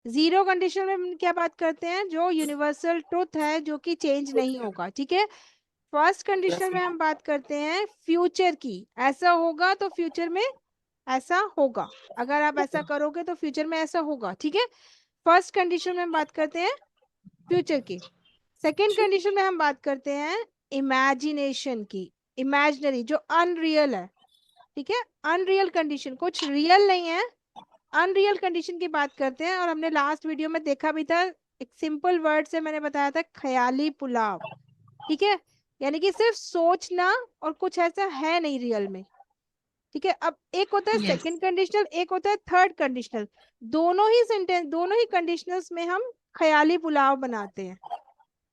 Zero condition में हम क्या बात करते हैं, जो यूनिवर्सल ट्रुथ है जो कि चेंज नहीं होगा, ठीक है। फर्स्ट कंडीशन में हम बात करते हैं फ्यूचर की, ऐसा होगा तो फ्यूचर में ऐसा होगा, अगर आप ऐसा करोगे तो फ्यूचर में ऐसा होगा, ठीक है। फर्स्ट कंडीशन में हम बात करते हैं फ्यूचर की। सेकेंड कंडीशन में हम बात करते हैं इमेजिनेशन की, इमेजिनरी जो अनरियल है, ठीक है। अनरियल कंडीशन, कुछ रियल नहीं है, अनरियल कंडीशन की बात करते हैं। और हमने लास्ट वीडियो में देखा भी था, एक सिंपल वर्ड से मैंने बताया था, ख्याली पुलाव, ठीक है। यानी कि सिर्फ सोचना और कुछ ऐसा है नहीं रियल में, ठीक है। अब एक होता है यस। सेकंड कंडीशनल, एक होता है थर्ड कंडीशनल। दोनों ही सेंटेंस, दोनों ही कंडीशनल्स में हम ख्याली पुलाव बनाते हैं,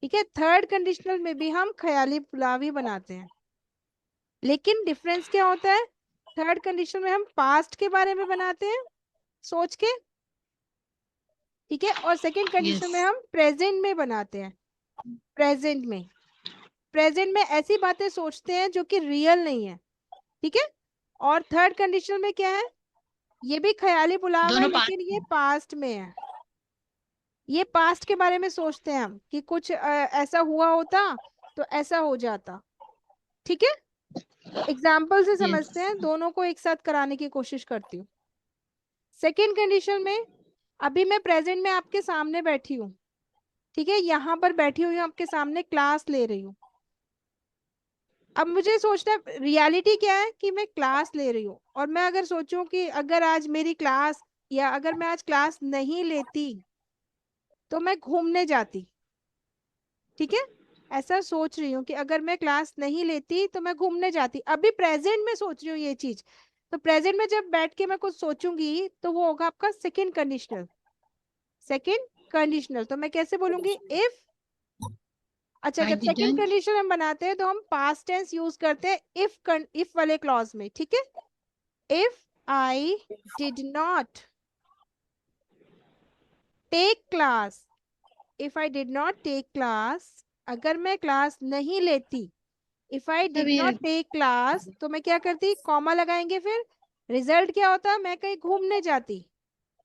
ठीक है। थर्ड कंडीशनल में भी हम ख्याली पुलाव ही बनाते हैं, लेकिन डिफरेंस क्या होता है, थर्ड कंडीशन में हम पास्ट के बारे में बनाते हैं सोच के, ठीक है। और सेकंड कंडीशन यस। में हम प्रेजेंट में बनाते हैं, प्रेजेंट में, प्रेजेंट में ऐसी बातें सोचते हैं जो कि रियल नहीं है, ठीक है। और थर्ड कंडीशन में क्या है, ये भी ख्याली पुलाव है दोनों पास लेकिन ये हैं। पास्ट में है। ये पास्ट के बारे में सोचते हैं हम कि कुछ ऐसा हुआ होता तो ऐसा हो जाता, ठीक है। एग्जाम्पल से यस। समझते हैं, दोनों को एक साथ कराने की कोशिश करती हूँ। सेकेंड कंडीशन में, अभी मैं प्रेजेंट में आपके सामने बैठी हूँ, ठीक है, यहाँ पर बैठी हुई हूँ आपके सामने, क्लास ले रही हूँ। अब मुझे सोचना है रियलिटी क्या है, कि मैं क्लास ले रही हूँ, और मैं अगर सोचूं कि अगर आज मेरी क्लास, या अगर मैं आज क्लास नहीं लेती तो मैं घूमने जाती, ठीक है। ऐसा सोच रही हूँ कि अगर मैं क्लास नहीं लेती तो मैं घूमने जाती, अभी प्रेजेंट में सोच रही हूँ ये चीज। तो प्रेजेंट में जब बैठ के मैं कुछ सोचूंगी तो वो होगा आपका सेकंड कंडीशनल, सेकंड कंडीशनल। तो मैं कैसे बोलूंगी, इफ, अच्छा आई जब सेकंड डिडंट। कंडीशन हम बनाते हैं तो हम पास्ट टेंस यूज करते हैं इफ वाले क्लॉज में, ठीक है। If I did not take class, if I did not take class, अगर मैं क्लास नहीं लेती, इफ आई डिड अभी नॉट टेक क्लास, तो मैं क्या करती, कॉमा लगाएंगे, फिर रिजल्ट क्या होता, मैं कहीं घूमने जाती,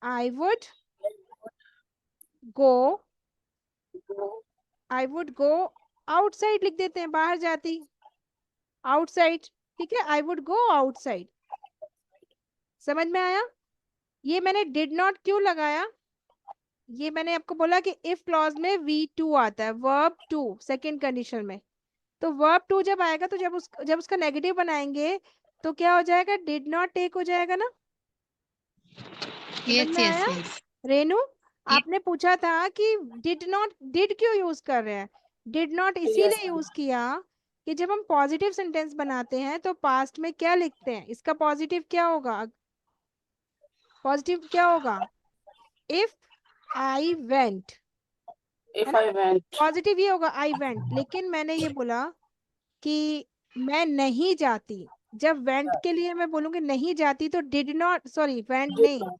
I would go, I would go outside लिख देते हैं, बाहर जाती, आउटसाइड, ठीक है। आई वुड गो आउटसाइड, समझ में आया। ये मैंने डिड नॉट क्यों लगाया, ये मैंने आपको बोला कि इफ क्लॉज में वी टू आता है, वर्ब टू सेकेंड कंडीशन में। तो वर्ब टू जब आएगा तो जब उसका नेगेटिव बनाएंगे तो क्या हो जाएगा, डिड नॉट टेक हो जाएगा ना, समझ यस में यस आया। यस। रेनू, आपने पूछा था कि डिड नॉट, डिड क्यों यूज कर रहे हैं, डिड नॉट इसीलिए यूज किया कि जब हम पॉजिटिव सेंटेंस बनाते हैं तो पास्ट में क्या लिखते हैं, इसका पॉजिटिव क्या होगा, पॉजिटिव क्या होगा, इफ आई वेंट, है If ना। I went, पॉजिटिव ये होगा आई वेंट, लेकिन मैंने ये बोला कि मैं नहीं जाती, जब वेंट के लिए मैं बोलूंगी नहीं जाती तो did not, sorry went did नहीं, not.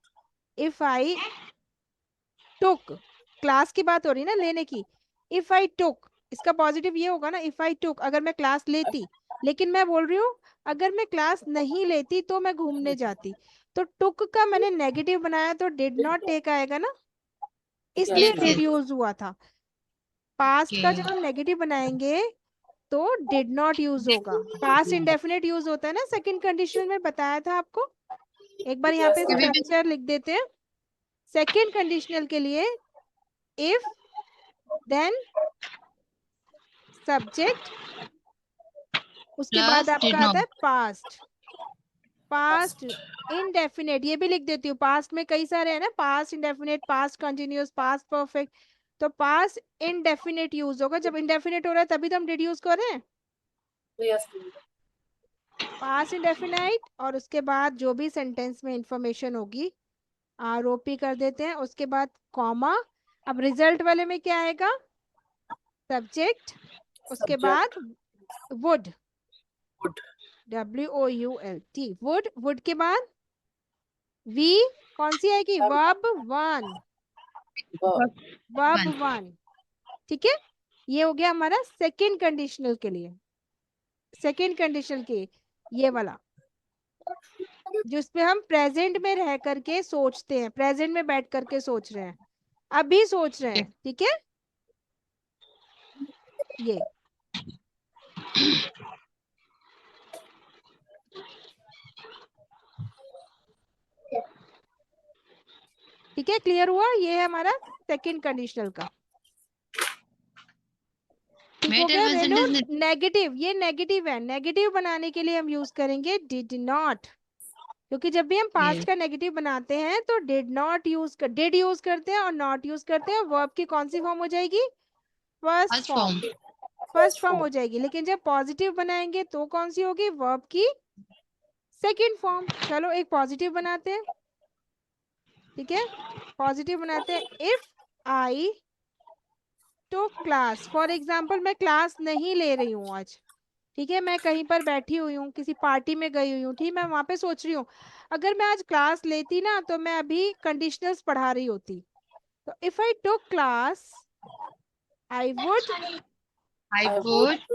If I took, class की बात हो रही है ना लेने की, इफ आई टुक, इसका पॉजिटिव ये होगा ना, इफ आई टुक अगर मैं क्लास लेती, लेकिन मैं बोल रही हूँ अगर मैं क्लास नहीं लेती तो मैं घूमने जाती, तो टुक का मैंने नेगेटिव बनाया तो did Did not not. Take आएगा ना, इसलिए Yes, yes did ma'am. Yes. Use हुआ था। Past okay. का जब हम नेगेटिव बनाएंगे तो डिड नॉट यूज होगा, पास्ट इंडेफिनिट यूज होता है ना सेकंड कंडीशन में, बताया था आपको। एक बार यहाँ पे Yes, ma'am. स्ट्रक्चर लिख देते हैं सेकंड कंडीशनल के लिए, इफ देन सब्जेक्ट, उसके बाद प्लस डिड आपका आता है नॉट। पास्ट, पास्ट इनडेफिनेट, ये भी लिख देती हूँ, पास्ट में कई सारे हैं ना, past indefinite, past continuous, past perfect. तो पास्ट इनडेफिनेट यूज होगा, जब इनडेफिनेट हो रहा है तभी तो हम डिड यूज कर रहे हैं, Yes, ma'am. पास्ट इंडेफिनाइट, और उसके बाद जो भी सेंटेंस में इंफॉर्मेशन होगी आरओपी कर देते हैं, उसके बाद कॉमा। अब रिजल्ट वाले में क्या आएगा, सब्जेक्ट, उसके Subject बाद would, would. WOULT, would, would के बाद वी, कौन सी आएगी, Verb. Verb one, verb one. One, ठीक है। ये हो गया हमारा सेकंड कंडीशनल के लिए, सेकंड कंडीशनल के ये वाला, जिसपे हम प्रेजेंट में रह करके सोचते हैं, प्रेजेंट में बैठ करके सोच रहे हैं, अभी सोच रहे हैं, ठीक है। ये ठीक है, क्लियर हुआ? ये है हमारा सेकंड कंडीशनल का। ठीक हो गया रेनू? नेगेटिव, ये नेगेटिव है, नेगेटिव बनाने के लिए हम यूज करेंगे डिड नॉट, क्योंकि जब भी हम पास्ट का नेगेटिव बनाते हैं तो डिड नॉट डिड यूज करते हैं और नॉट यूज करते हैं। वर्ब की कौन सी फॉर्म हो जाएगी? First form. फर्स्ट फॉर्म हो जाएगी। लेकिन जब पॉजिटिव बनाएंगे तो कौन सी होगी? वर्ब की सेकंड फॉर्म। चलो एक पॉजिटिव बनाते हैं, ठीक है, पॉजिटिव बनाते हैं। If I to class, for example मैं क्लास नहीं ले रही हूँ आज, ठीक है, मैं कहीं पर बैठी हुई हूँ, किसी पार्टी में गई हुई हूँ, ठीक, मैं वहां पे सोच रही हूँ अगर मैं आज क्लास लेती ना तो मैं अभी कंडीशनल्स पढ़ा रही होती। तो if I took class I would,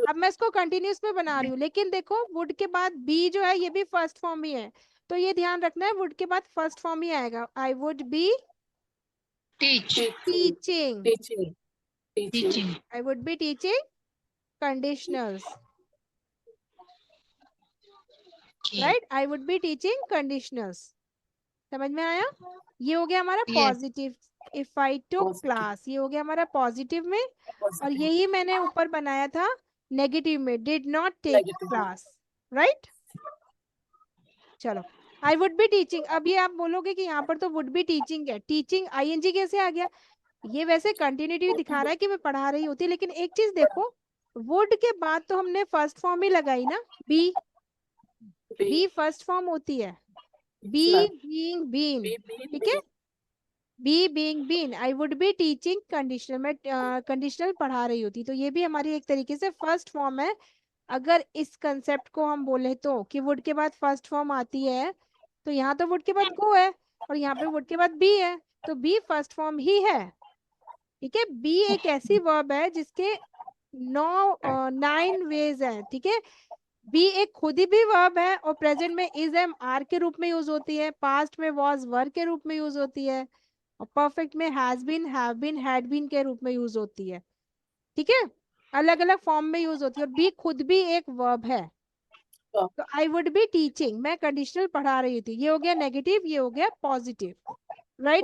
अब मैं इसको कंटिन्यूस में बना रही हूँ, लेकिन देखो वुड के बाद बी जो है ये भी फर्स्ट फॉर्म ही है, तो ये ध्यान रखना है वुड के बाद फर्स्ट फॉर्म ही आएगा। आई would be teaching, I would be teaching conditionals, right, I would be teaching conditionals. समझ में आया? ये हो गया हमारा positive. If I took class, ये हो गया हमारा पॉजिटिव में, और यही मैंने ऊपर बनाया था नेगेटिव में, did not take class, right. चलो आई वुड बी टीचिंग, अब ये आप बोलोगे कि यहाँ पर तो वुड बी टीचिंग है, टीचिंग आईएनजी कैसे आ गया? ये वैसे कंटिन्यूटी दिखा रहा है कि मैं पढ़ा रही होती, लेकिन एक चीज देखो, वुड के बाद तो हमने फर्स्ट फॉर्म ही लगाई ना, बी, बी फर्स्ट फॉर्म होती है, बी बीइंग बीन, ठीक है, be being been, I would be teaching conditional, में कंडीशनल पढ़ा रही होती, तो ये भी हमारी एक तरीके से फर्स्ट फॉर्म है। अगर इस कंसेप्ट को हम बोले तो कि वुड के बाद फर्स्ट फॉर्म आती है, तो यहाँ तो वुड के बाद गो है और यहाँ पे वुड के बाद बी है, तो बी फर्स्ट फॉर्म ही है, ठीक है। बी एक ऐसी वर्ब है जिसके 9 वेज है, ठीक है। बी एक खुद ही भी वर्ब है और प्रेजेंट में इज एम आर के रूप में यूज होती है, पास्ट में वॉज वर के रूप में यूज होती है, और परफेक्ट में has been, have been, had been के रूप में यूज होती है, ठीक है, अलग अलग फॉर्म में यूज होती है, और बी खुद भी एक वर्ब है। तो आई वुड बी टीचिंग, मैं कंडीशनल पढ़ा रही थी, ये हो गया नेगेटिव, ये हो गया पॉजिटिव, राइट।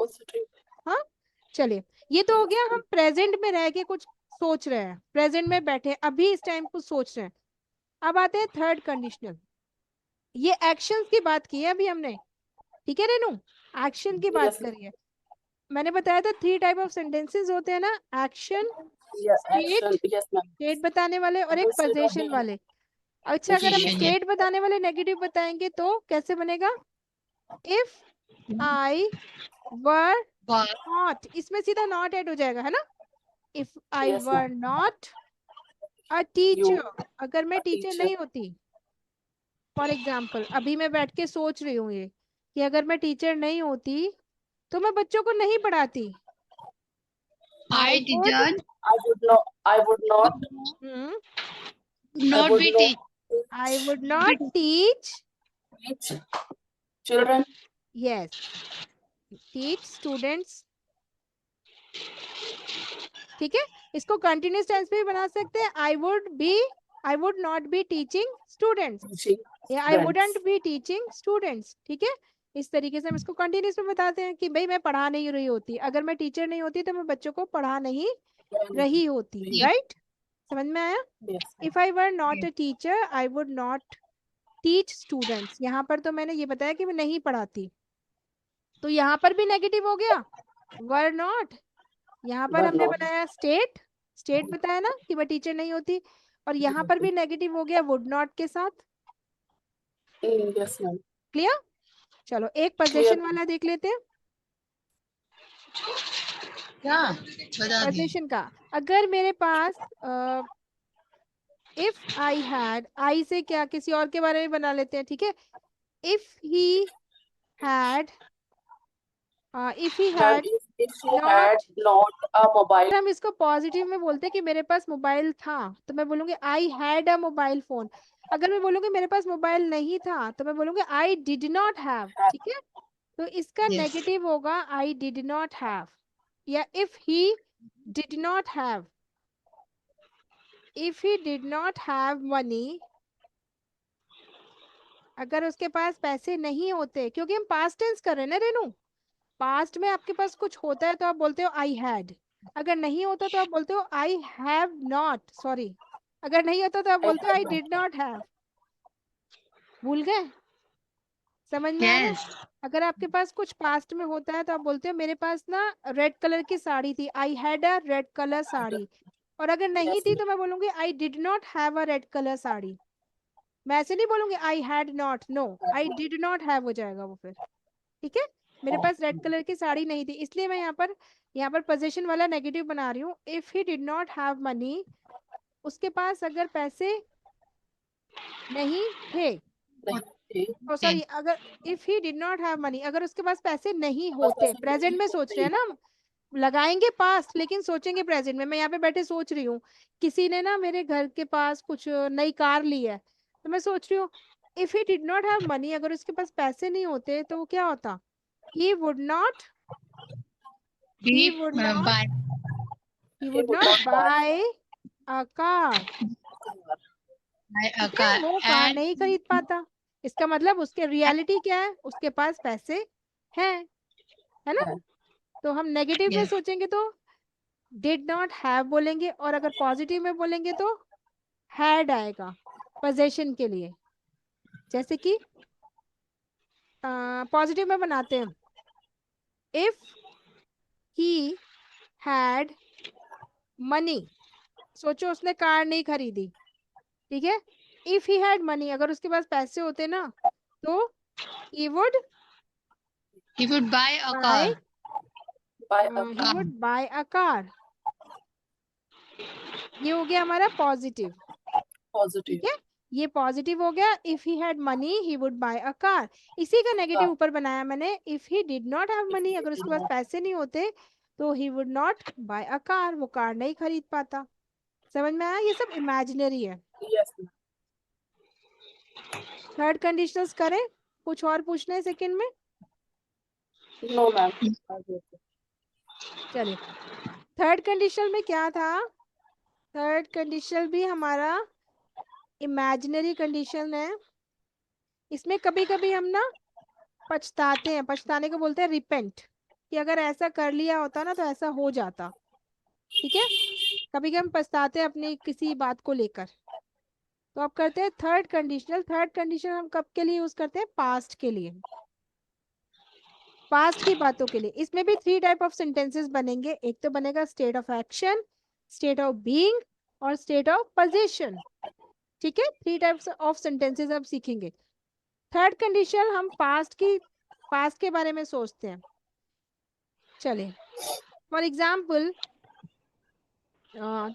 हाँ, चलिए, ये तो हो गया हम प्रेजेंट में रह के कुछ सोच रहे हैं, प्रेजेंट में बैठे अभी इस टाइम कुछ सोच रहे हैं। अब आते हैं थर्ड कंडीशनल, ये एक्शंस की बात की है अभी हमने, ठीक है रेनू, एक्शन की बात करी है। मैंने बताया था 3 टाइप ऑफ सेंटेंसेस होते हैं ना, एक्शन, स्टेट बताने वाले और एक पोजीशन वाले। अच्छा, अगर हम स्टेट बताने वाले नेगेटिव बताएंगे तो कैसे बनेगा? इफ आई वर नॉट, इसमें सीधा नॉट ऐड हो जाएगा, है ना। If I were not a teacher, अगर मैं टीचर नहीं होती, फॉर एग्जाम्पल अभी मैं बैठ के सोच रही हूँ ये कि अगर मैं टीचर नहीं होती तो मैं बच्चों को नहीं पढ़ाती। I didn't. I would not Not be teach. I would not teach children. yes, teach students, ठीक है। इसको कंटिन्यूस टेंस में भी बना सकते हैं, I would not be teaching students, या I wouldn't be teaching students, ठीक है। इस तरीके से हम इसको कंटिन्यूस में बताते हैं कि भाई मैं पढ़ा नहीं रही होती, अगर मैं टीचर नहीं होती तो मैं बच्चों को पढ़ा नहीं रही होती, राइट। समझ में आया? If I were not a teacher I would not teach students, यहाँ पर तो मैंने ये बताया कि मैं नहीं पढ़ाती, तो यहाँ पर भी नेगेटिव हो गया वर नॉट, यहाँ पर हमने बनाया स्टेट, स्टेट बताया ना कि मैं टीचर नहीं होती, और यहाँ पर भी नेगेटिव हो गया वुड नॉट के साथ। क्लियर? चलो एक पोजीशन वाला देख लेते हैं। क्या बता दी? पोजीशन का, अगर मेरे पास इफ आई हैड, आई से क्या किसी और के बारे में बना लेते हैं, ठीक है। If he had, if he had not a mobile. हम इसको पॉजिटिव में बोलते हैं कि मेरे पास मोबाइल था, तो मैं बोलूंगी I had a mobile phone. अगर मैं बोलूंगी मेरे पास मोबाइल नहीं था तो मैं बोलूंगी आई डिड नॉट हैव, ठीक है। तो इसका नेगेटिव होगा आई डिड नॉट हैव, या if he did not have, if he did not have money, अगर उसके पास पैसे नहीं होते, क्योंकि हम पास्ट टेंस कर रहे हैं ना रेनू, पास्ट में आपके पास कुछ होता है तो आप बोलते हो आई हैड, अगर नहीं होता तो आप बोलते हो आई हैव नॉट, सॉरी, अगर नहीं होता तो आप I बोलते हो have I not. Did not have. भूल गए? समझ में आ रहा है? Yes. अगर आपके पास कुछ पास्ट में होता है तो आप बोलते हो मेरे पास ना रेड कलर की साड़ी थी, I had a red colour sari, और अगर नहीं Yes, थी ma'am. तो मैं बोलूंगी I did not have a red colour sari. मैं ऐसे नहीं बोलूंगी I had not, no, I did not have हो जाएगा वो फिर। ठीक है, मेरे पास रेड कलर की साड़ी नहीं थी, इसलिए मैं यहाँ पर पोजीशन वाला नेगेटिव बना रही हूँ। If he did not have money, उसके पास अगर पैसे नहीं थे, नहीं थे, ओ सॉरी, अगर if he did not have money, अगर उसके पास पैसे नहीं बस होते, ऐसे प्रेजेंट नहीं में सोच रहे होते। हैं ना हम, लगाएंगे पास्ट लेकिन सोचेंगे प्रेजेंट में। मैं यहाँ पे बैठे सोच रही हूँ, किसी ने ना मेरे घर के पास कुछ नई कार ली है, तो मैं सोच रही हूँ if he did not have money, अगर उसके पास पैसे नहीं होते तो वो क्या होता, he would not he Be would not by he He would would not not buy buy a car। car. a ठीक है, car वो कार and नहीं खरीद पाता, इसका मतलब उसके रियलिटी क्या है, उसके पास पैसे हैं, है ना? है। तो हम नेगेटिव में yes. सोचेंगे तो डिड नॉट हैव बोलेंगे, और अगर पॉजिटिव में बोलेंगे तो हैड आएगा पोजेशन के लिए। जैसे कि पॉजिटिव में बनाते हैं, इफ ही हैड मनी, सोचो उसने कार नहीं खरीदी, ठीक है, इफ ही हैड मनी, अगर उसके पास पैसे होते ना तो he would He would buy a buy car. Buy a he car. would buy a car। ये हो गया हमारा पॉजिटिव, ठीक Positive. है, ये पॉजिटिव हो गया, if he had money he would buy a car. इसी का नेगेटिव Car. ऊपर बनाया मैंने, if he did not have If money, he अगर did उसके पास not. पैसे नहीं होते तो he would not buy a car, वो कार नहीं खरीद पाता। समझ में आया? ये सब इमेजिनरी है। Yes, ma'am. थर्ड कंडीशनल्स करें, कुछ और पूछना है सेकंड में? No, ma'am. I don't. चलिए, थर्ड कंडीशनल में क्या था, थर्ड कंडीशन भी हमारा इमेजिनरी कंडीशन है। इसमें कभी कभी हम ना पछताते हैं, पछताने को बोलते हैं रिपेंट, कि अगर ऐसा कर लिया होता ना तो ऐसा हो जाता। ठीक है, कभी कभी हम पछताते हैं अपनी किसी बात को लेकर, तो अब करते हैं थर्ड कंडीशनल। थर्ड कंडीशन हम कब के लिए यूज करते हैं? पास्ट के लिए, पास्ट की बातों के लिए। इसमें भी 3 टाइप ऑफ सेंटेंसेस बनेंगे, एक तो बनेगा state of action, state of being और स्टेट ऑफ पोजीशन। ठीक है, 3 टाइप्स ऑफ सेंटेंसेस अब सीखेंगे। थर्ड कंडीशन हम पास्ट के बारे में सोचते हैं। चलिए, फॉर एग्जाम्पल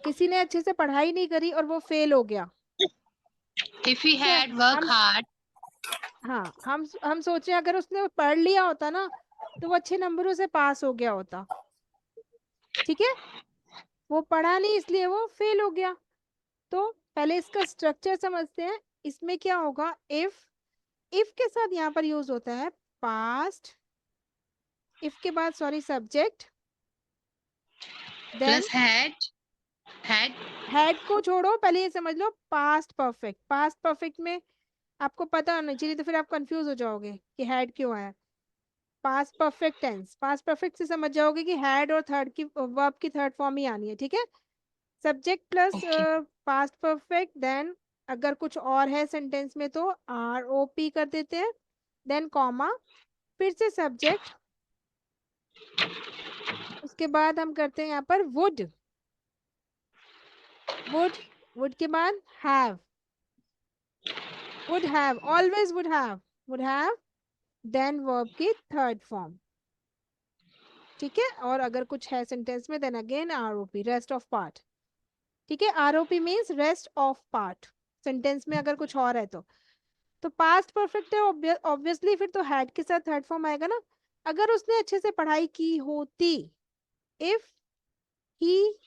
किसी ने अच्छे से पढ़ाई नहीं करी और वो फेल हो गया। If he ठीक है, had worked हम hard, हाँ हम सोच रहे हैं अगर उसने पढ़ लिया होता ना तो वो अच्छे नंबरों से पास हो गया होता। ठीक है, वो पढ़ा नहीं इसलिए वो फेल हो गया। तो पहले इसका स्ट्रक्चर समझते हैं। इसमें क्या होगा, इफ के साथ यहाँ पर यूज होता है पास्ट, इफ के बाद sorry subject, then plus had had को छोड़ो, पहले ये समझ लो पास्ट परफेक्ट। पास्ट परफेक्ट में आपको पता होना चाहिए, तो फिर आप कंफ्यूज हो जाओगे कि हेड क्यों आया। Past perfect tense, past perfect से समझ जाओगे कि हैड और थर्ड की वर्ब की थर्ड फॉर्म ही आनी है। ठीक है, subject plus okay. Past perfect, then अगर कुछ और है सेंटेंस में तो आर ओ पी कर देते हैं, देन कॉमा, फिर से सब्जेक्ट, उसके बाद हम करते हैं यहाँ पर वुड, वुड, वुड के बाद have, would have, always would have, then verb की थर्ड फॉर्म। ठीक है, और अगर कुछ है सेंटेंस में then again ROP, rest of part. ठीक है, ROP means rest of part, sentence में अगर कुछ और है तो पास्ट परफेक्ट है ऑब्वियसली, फिर तो हैड के साथ थर्ड फॉर्म आएगा ना। अगर उसने अच्छे से पढ़ाई की होती, if he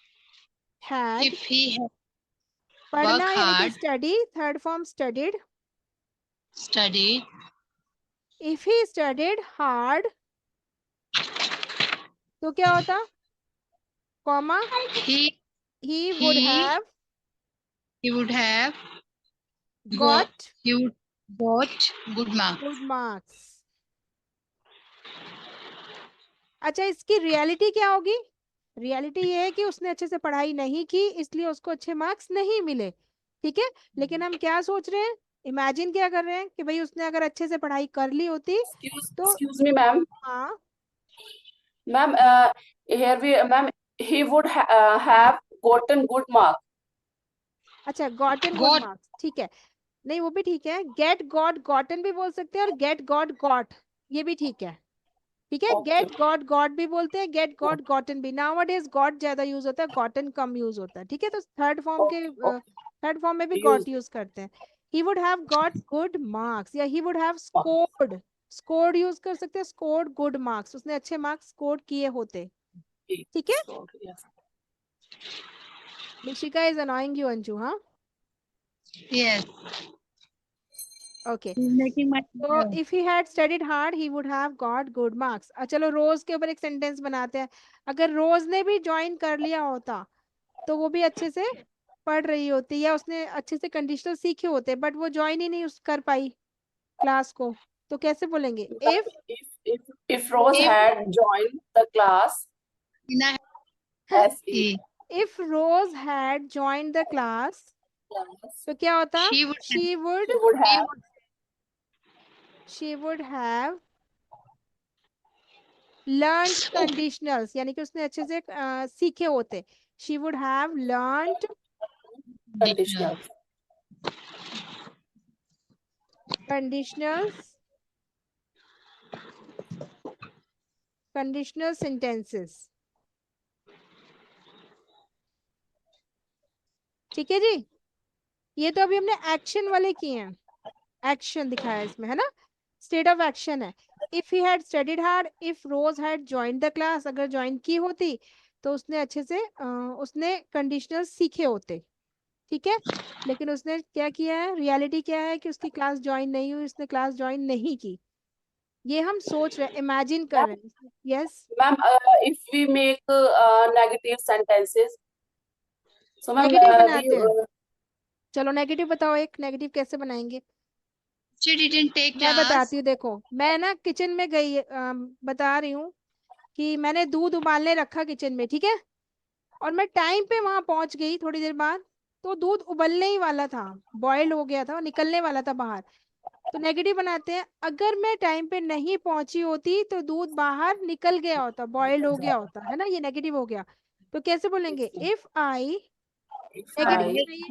had, If he had पढ़ना worked यानी कि hard, study, third form studied, studied, if he studied hard, तो क्या होता, comma he he would he have he would have got he would got good mark. good marks. अच्छा, इसकी reality क्या होगी? रियलिटी ये है कि उसने अच्छे से पढ़ाई नहीं की, इसलिए उसको अच्छे मार्क्स नहीं मिले। ठीक है, लेकिन हम क्या सोच रहे हैं, इमेजिन क्या कर रहे हैं कि भाई उसने अगर अच्छे से पढ़ाई कर ली होती तो Excuse me, ma'am. हाँ Ma'am, here ma'am, he would have gotten good mark. अच्छा, गॉटन गुड Got मार्क्स, ठीक है। नहीं, वो भी ठीक है, गेट गॉट गॉटन भी बोल सकते हैं और गेट गॉट गॉट ये भी ठीक है। ठीक है, Okay. गेट गॉट गॉट भी बोलते हैं, गेट गॉट गॉटन भी। नाउअडेज गॉट ज्यादा यूज होता है, गॉटन कम यूज होता है। ठीक है, तो Okay. Okay. थर्ड फॉर्म में भी Use गॉट यूज करते हैं। He would have got good marks या he would have mark. Scored, scored use कर सकते हैं, स्कोर्ड गुड मार्क्स, उसने अच्छे मार्क्स स्कोर किए होते। ठीक है, Yes. Nishika is annoying you Anju? हाँ, yes. Okay. He's making my तो if he had studied hard he would have got good marks. चलो रोज के ऊपर एक सेंटेंस बनाते हैं। अगर रोज ने भी ज्वाइन कर लिया होता तो वो भी अच्छे से पढ़ रही होती या उसने अच्छे से कंडीशनल सीखे होते, बट वो ज्वाइन ही नहीं कर पाई क्लास को, तो कैसे बोलेंगे? If If Rose if had joined the class, Ina SE if Rose had join the class class, तो क्या होता? she would she would she would he have would have learned conditionals, यानी कि उसने अच्छे से सीखे होते। She would have learned conditional. Conditionals, conditional sentences. ठीक है जी, ये तो अभी हमने एक्शन वाले किए हैं, एक्शन दिखाया है इसमें, है ना, स्टेट ऑफ एक्शन है। If he had studied hard, if Rose had join the class, अगर ज्वाइन की होती तो उसने अच्छे से उसने कंडीशनल सीखे होते। ठीक है, लेकिन उसने क्या किया है, रियलिटी क्या है कि उसकी क्लास ज्वाइन नहीं हुई, उसने क्लास ज्वाइन नहीं की। ये हम सोच रहे, इमेजिन कर रहे हैं। Yes, Ma'am, if we make negative sentences, so ma'am, negative we बनाते हैं। चलो नेगेटिव बताओ, एक नेगेटिव कैसे बनाएंगे? she didn't take मैं class. बताती हूँ, देखो मैं ना किचन में गई, बता रही हूँ कि मैंने दूध उबालने रखा किचन में, ठीक है, और मैं टाइम पे वहां पहुंच गई थोड़ी देर बाद, तो दूध उबलने ही वाला था, बॉयल हो गया था, निकलने वाला था बाहर। तो नेगेटिव बनाते हैं, अगर मैं टाइम पे नहीं पहुंची होती तो दूध बाहर निकल गया होता, बॉयल हो गया होता, है ना, ये नेगेटिव हो गया। तो कैसे बोलेंगे? If I, if negative I बनाइए,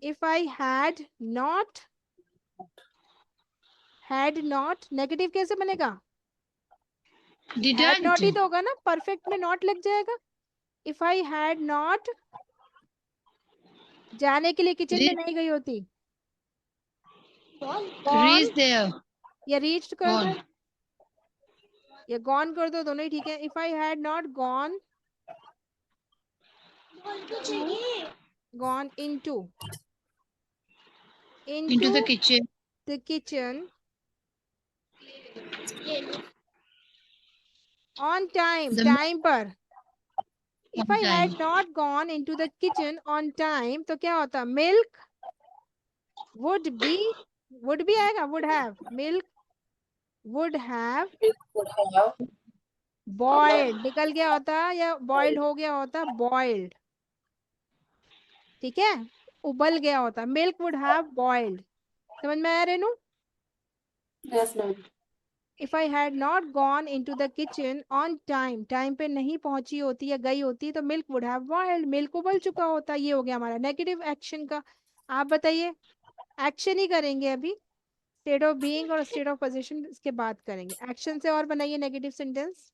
if I had not, negative कैसे बनेगा? हैड नॉट ही Didn't तो होगा ना, परफेक्ट में नॉट लग जाएगा। इफ आई हैड नॉट, जाने के लिए किचन में नहीं गई होती, गॉन reach there. या रीच्ड कर दो Gone. या गॉन कर दो, दोनों ही ठीक है। If I had not gone into Into the kitchen. The kitchen on time, The time पर। इफ on I time. Had not gone into the kitchen on time तो क्या होता? मिल्क वुड बी, वुड भी आएगा, would have, milk would have would have boiled, निकल गया होता या बॉइल्ड हो गया होता, बॉइल्ड। ठीक है, उबल गया होता, मिल्क वुड हैव बॉइल्ड। समझ में आया Renu? yes ma'am. If I had not gone into the kitchen on time, time पे नहीं पहुंची होती या गई होती तो milk would have boiled, milk उबल चुका होता। ये हो गया हमारा नेगेटिव एक्शन का। आप बताइए, एक्शन ही करेंगे अभी, स्टेट ऑफ बीइंग और स्टेट ऑफ पोजीशन इसके बाद करेंगे। एक्शन से और बनाइए नेगेटिव सेंटेंस।